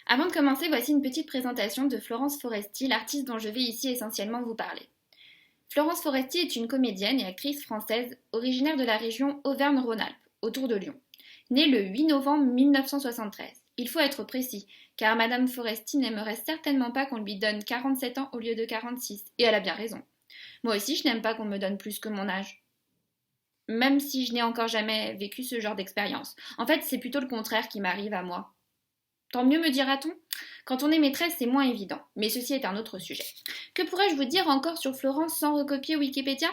Avant de commencer, voici une petite présentation de Florence Foresti, l'artiste dont je vais ici essentiellement vous parler. Florence Foresti est une comédienne et actrice française originaire de la région Auvergne-Rhône-Alpes, autour de Lyon. Née le 8 novembre 1973. Il faut être précis, car Madame Foresti n'aimerait certainement pas qu'on lui donne 47 ans au lieu de 46, et elle a bien raison. Moi aussi, je n'aime pas qu'on me donne plus que mon âge. Même si je n'ai encore jamais vécu ce genre d'expérience. En fait, c'est plutôt le contraire qui m'arrive à moi. Tant mieux, me dira-t-on. Quand on est maîtresse, c'est moins évident, mais ceci est un autre sujet. Que pourrais-je vous dire encore sur Florence sans recopier Wikipédia?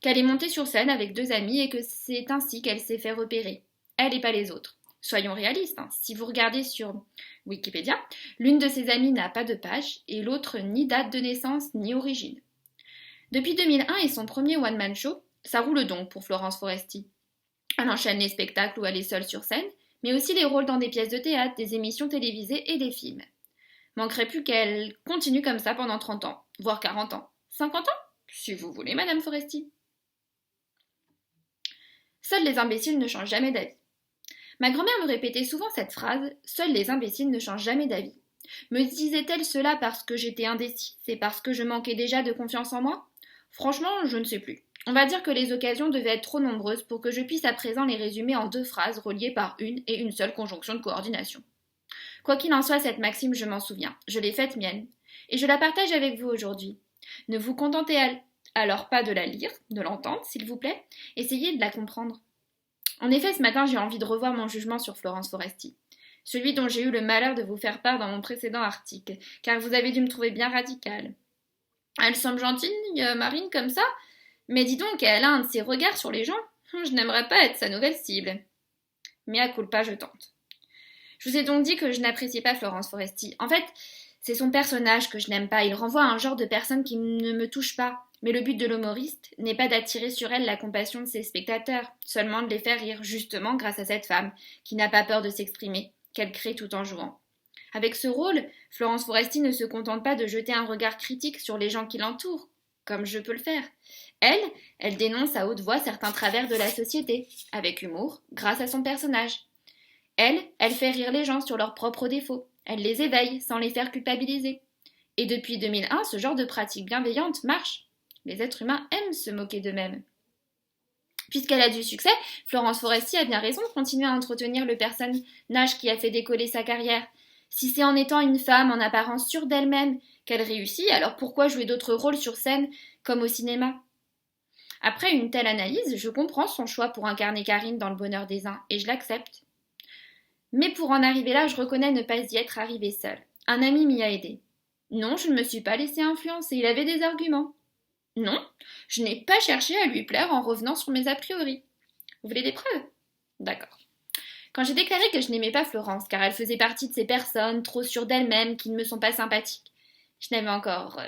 Qu'elle est montée sur scène avec 2 amis et que c'est ainsi qu'elle s'est fait repérer. Elle et pas les autres. Soyons réalistes, hein. Si vous regardez sur Wikipédia, l'une de ses amies n'a pas de page et l'autre ni date de naissance ni origine. Depuis 2001 et son premier one-man show, ça roule donc pour Florence Foresti. Elle enchaîne les spectacles où elle est seule sur scène, mais aussi les rôles dans des pièces de théâtre, des émissions télévisées et des films. Manquerait plus qu'elle continue comme ça pendant 30 ans, voire 40 ans. 50 ans? Si vous voulez, Madame Foresti. Seuls les imbéciles ne changent jamais d'avis. Ma grand-mère me répétait souvent cette phrase, seuls les imbéciles ne changent jamais d'avis. Me disait-elle cela parce que j'étais indécis? C'est parce que je manquais déjà de confiance en moi? Franchement, je ne sais plus. On va dire que les occasions devaient être trop nombreuses pour que je puisse à présent les résumer en 2 phrases reliées par une et une seule conjonction de coordination. Quoi qu'il en soit, cette maxime, je m'en souviens. Je l'ai faite mienne. Et je la partage avec vous aujourd'hui. Ne vous contentez alors pas de la lire, de l'entendre, s'il vous plaît. Essayez de la comprendre. En effet, ce matin, j'ai envie de revoir mon jugement sur Florence Foresti. Celui dont j'ai eu le malheur de vous faire part dans mon précédent article, car vous avez dû me trouver bien radicale. Elle semble gentille, Marine, comme ça, mais dis donc, elle a un de ses regards sur les gens. Je n'aimerais pas être sa nouvelle cible. Mea culpa, je tente. Je vous ai donc dit que je n'appréciais pas Florence Foresti. En fait, c'est son personnage que je n'aime pas. Il renvoie à un genre de personne qui ne me touche pas. Mais le but de l'humoriste n'est pas d'attirer sur elle la compassion de ses spectateurs, seulement de les faire rire, justement grâce à cette femme, qui n'a pas peur de s'exprimer, qu'elle crée tout en jouant. Avec ce rôle, Florence Foresti ne se contente pas de jeter un regard critique sur les gens qui l'entourent, comme je peux le faire. Elle dénonce à haute voix certains travers de la société, avec humour, grâce à son personnage. Elle fait rire les gens sur leurs propres défauts. Elle les éveille sans les faire culpabiliser. Et depuis 2001, ce genre de pratique bienveillante marche. Les êtres humains aiment se moquer d'eux-mêmes. Puisqu'elle a du succès, Florence Foresti a bien raison de continuer à entretenir le personnage qui a fait décoller sa carrière. Si c'est en étant une femme en apparence sûre d'elle-même qu'elle réussit, alors pourquoi jouer d'autres rôles sur scène comme au cinéma? Après une telle analyse, je comprends son choix pour incarner Karine dans Le Bonheur des uns, et je l'accepte. Mais pour en arriver là, je reconnais ne pas y être arrivée seule. Un ami m'y a aidé. Non, je ne me suis pas laissée influencer, il avait des arguments. Non, je n'ai pas cherché à lui plaire en revenant sur mes a priori. Vous voulez des preuves? D'accord. Quand j'ai déclaré que je n'aimais pas Florence, car elle faisait partie de ces personnes trop sûres d'elles-mêmes qui ne me sont pas sympathiques, je n'avais encore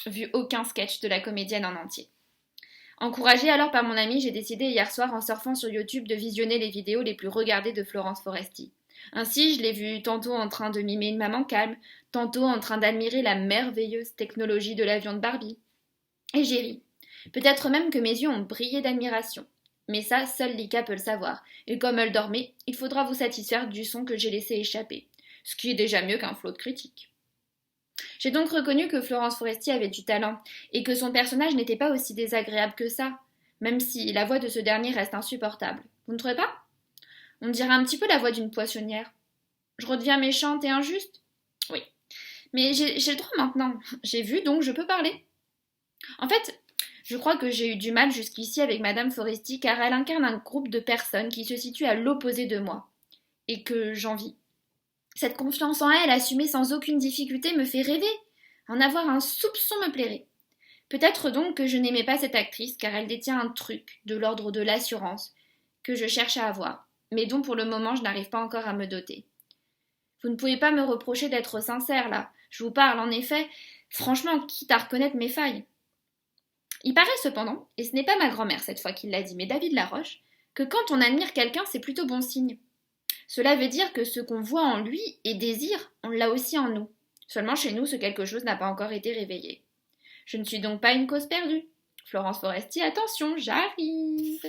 vu aucun sketch de la comédienne en entier. Encouragée alors par mon ami, j'ai décidé hier soir en surfant sur YouTube de visionner les vidéos les plus regardées de Florence Foresti. Ainsi, je l'ai vue tantôt en train de mimer une maman calme, tantôt en train d'admirer la merveilleuse technologie de l'avion de Barbie. Et j'ai ri. Peut-être même que mes yeux ont brillé d'admiration. Mais ça, seule Lika peut le savoir. Et comme elle dormait, il faudra vous satisfaire du son que j'ai laissé échapper. Ce qui est déjà mieux qu'un flot de critiques. J'ai donc reconnu que Florence Foresti avait du talent, et que son personnage n'était pas aussi désagréable que ça, même si la voix de ce dernier reste insupportable. Vous ne trouvez pas? On dirait un petit peu la voix d'une poissonnière. Je redeviens méchante et injuste? Oui. Mais j'ai le droit maintenant. J'ai vu, donc je peux parler. En fait, je crois que j'ai eu du mal jusqu'ici avec Madame Foresti, car elle incarne un groupe de personnes qui se situent à l'opposé de moi, et que j'envie. Cette confiance en elle, assumée sans aucune difficulté, me fait rêver. En avoir un soupçon me plairait. Peut-être donc que je n'aimais pas cette actrice, car elle détient un truc de l'ordre de l'assurance que je cherche à avoir, mais dont pour le moment je n'arrive pas encore à me doter. Vous ne pouvez pas me reprocher d'être sincère, là. Je vous parle, en effet, franchement, quitte à reconnaître mes failles. Il paraît cependant, et ce n'est pas ma grand-mère cette fois qui l'a dit, mais David Laroche, que quand on admire quelqu'un, c'est plutôt bon signe. Cela veut dire que ce qu'on voit en lui et désire, on l'a aussi en nous. Seulement chez nous, ce quelque chose n'a pas encore été réveillé. Je ne suis donc pas une cause perdue. Florence Foresti, attention, j'arrive.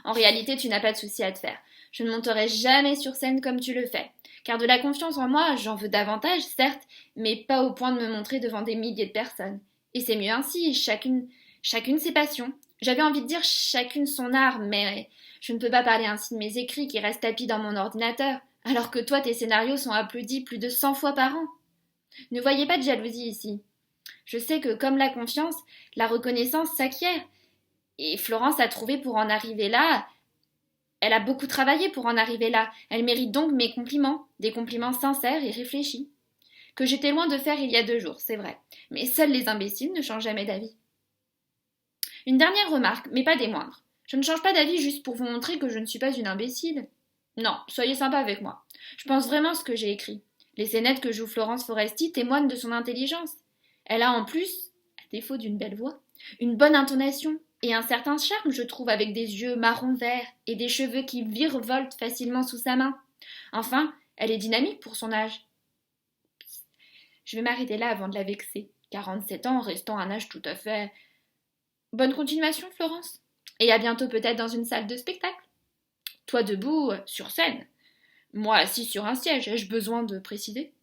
En réalité, tu n'as pas de souci à te faire. Je ne monterai jamais sur scène comme tu le fais, Car de la confiance en moi, j'en veux davantage, certes, mais pas au point de me montrer devant des milliers de personnes. Et c'est mieux ainsi, chacune ses passions. J'avais envie de dire chacune son art, mais je ne peux pas parler ainsi de mes écrits qui restent tapis dans mon ordinateur, alors que toi tes scénarios sont applaudis plus de 100 fois par an. Ne voyez pas de jalousie ici. Je sais que comme la confiance, la reconnaissance s'acquiert. Et Florence a trouvé pour en arriver là. Elle a beaucoup travaillé pour en arriver là. Elle mérite donc mes compliments, des compliments sincères et réfléchis. Que j'étais loin de faire il y a 2 jours, c'est vrai. Mais seuls les imbéciles ne changent jamais d'avis. Une dernière remarque, mais pas des moindres. Je ne change pas d'avis juste pour vous montrer que je ne suis pas une imbécile. Non, soyez sympa avec moi. Je pense vraiment ce que j'ai écrit. Les scénettes que joue Florence Foresti témoignent de son intelligence. Elle a en plus, à défaut d'une belle voix, une bonne intonation et un certain charme, je trouve, avec des yeux marron-vert et des cheveux qui virevoltent facilement sous sa main. Enfin, elle est dynamique pour son âge. Je vais m'arrêter là avant de la vexer. 47 ans restant un âge tout à fait... Bonne continuation, Florence. Et à bientôt peut-être dans une salle de spectacle. Toi debout, sur scène. Moi assis sur un siège, ai-je besoin de préciser ?